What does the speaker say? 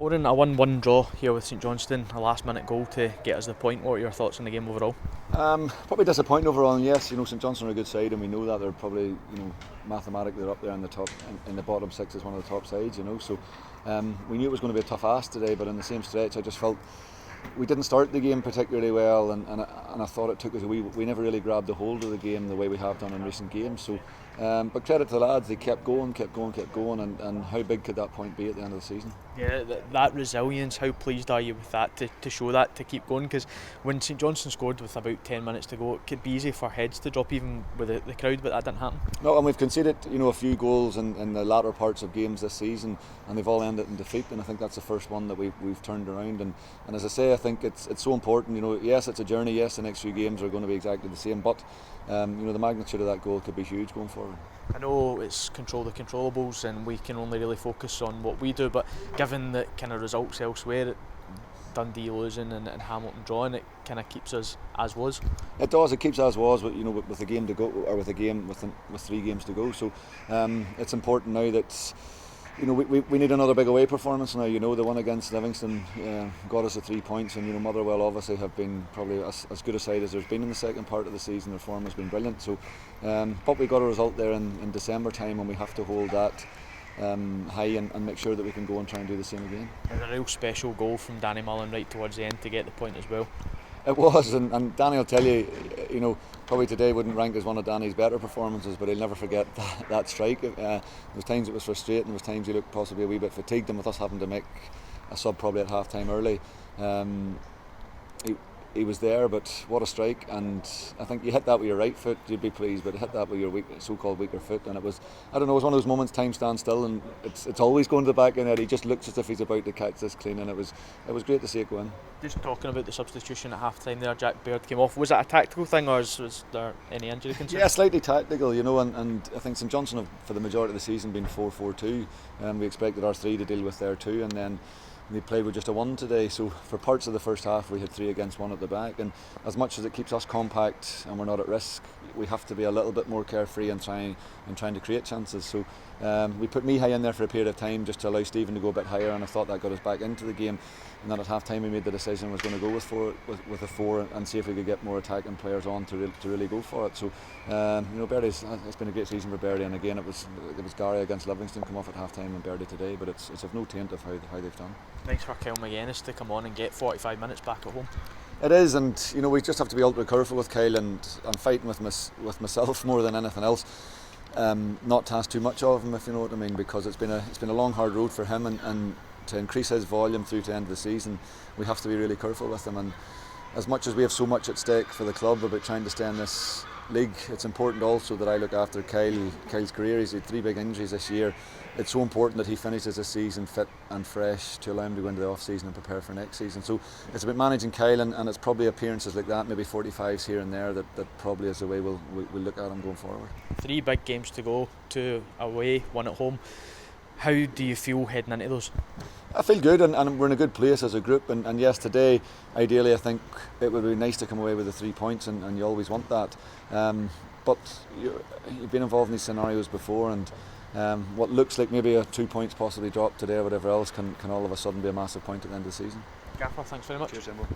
Oran, a 1-1 draw here with St Johnstone, a last minute goal to get us the point. What are your thoughts on the game overall? Probably disappointing overall, and yes, St Johnstone are a good side, and we know that they're probably, mathematically they're up there in the top, in the bottom six as one of the top sides, So we knew it was going to be a tough ask today, but in the same stretch, I just felt we didn't start the game particularly well, and I thought it took us we never really grabbed the hold of the game the way we have done in recent games. So, but credit to the lads, they kept going, and how big could that point be at the end of the season? Yeah, that resilience, how pleased are you with that, to show that, to keep going? Because when St Johnstone scored with about 10 minutes to go, it could be easy for heads to drop even with the crowd, but that didn't happen. No, and we've conceded a few goals in the latter parts of games this season, and they've all ended in defeat, and I think that's the first one that we've turned around, and as I say, I think it's so important. Yes, it's a journey, yes, the next few games are going to be exactly the same, but the magnitude of that goal could be huge going forward. I know it's control the controllables and we can only really focus on what we do, but given the kind of results elsewhere, Dundee losing and Hamilton drawing, it kind of keeps us as was. It does. It keeps as was, with a game to go, or with 3 games to go. So it's important now that we need another big away performance now. The one against Livingston got us the 3 points, and Motherwell obviously have been probably as good a side as there's been in the second part of the season. Their form has been brilliant. So, but we got a result there in December time, and we have to hold that high and make sure that we can go and try and do the same again. And a real special goal from Danny Mullen right towards the end to get the point as well. It was, and Danny will tell you, probably today wouldn't rank as one of Danny's better performances, but he'll never forget that strike. There was times it was frustrating, there was times he looked possibly a wee bit fatigued, and with us having to make a sub probably at half time early, he was there, but what a strike. And I think you hit that with your right foot, you'd be pleased, but hit that with your so-called weaker foot, and it was one of those moments, time stands still, and it's always going to the back of the net. He just looks as if he's about to catch this clean, and it was great to see it go in. Just talking about the substitution at half time there, Jack Baird came off. Was that a tactical thing, or was there any injury concern? Yeah, slightly tactical, and I think St Johnstone have, for the majority of the season, been 4-4-2, and we expected our 3 to deal with there too, and then they played with just a 1 today, so for parts of the first half we had 3 against 1 at the back, and as much as it keeps us compact and we're not at risk, we have to be a little bit more carefree and trying to create chances. So we put Mihai in there for a period of time just to allow Stephen to go a bit higher, and I thought that got us back into the game. And then at half time we made the decision was going to go with a 4 and see if we could get more attacking players on to really go for it. So it's been a great season for Berdy, and again it was Gary against Livingston come off at half time and Berdy today, but it's of no taint of how they've done. Nice for Kyle McGuinness to come on and get 45 minutes back at home. It is, and we just have to be ultra careful with Kyle, and I'm fighting with myself more than anything else, not to ask too much of him, if you know what I mean, because it's been a long hard road for him, and to increase his volume through to the end of the season, we have to be really careful with him. And as much as we have so much at stake for the club about trying to stay in this league, it's important also that I look after Kyle's career. He's had 3 big injuries this year. It's so important that he finishes this season fit and fresh to allow him to go into the off season and prepare for next season. So it's about managing Kyle, and it's probably appearances like that, maybe 45s here and there, that probably is the way we'll look at him going forward. 3 big games to go, 2 away, 1 at home. How do you feel heading into those? I feel good, and we're in a good place as a group, and yes, today ideally I think it would be nice to come away with the 3 points, and you always want that, but you've been involved in these scenarios before, and what looks like maybe a 2 points possibly dropped today or whatever else can all of a sudden be a massive point at the end of the season. Gaffer, thanks very much. Cheers, Jimbo.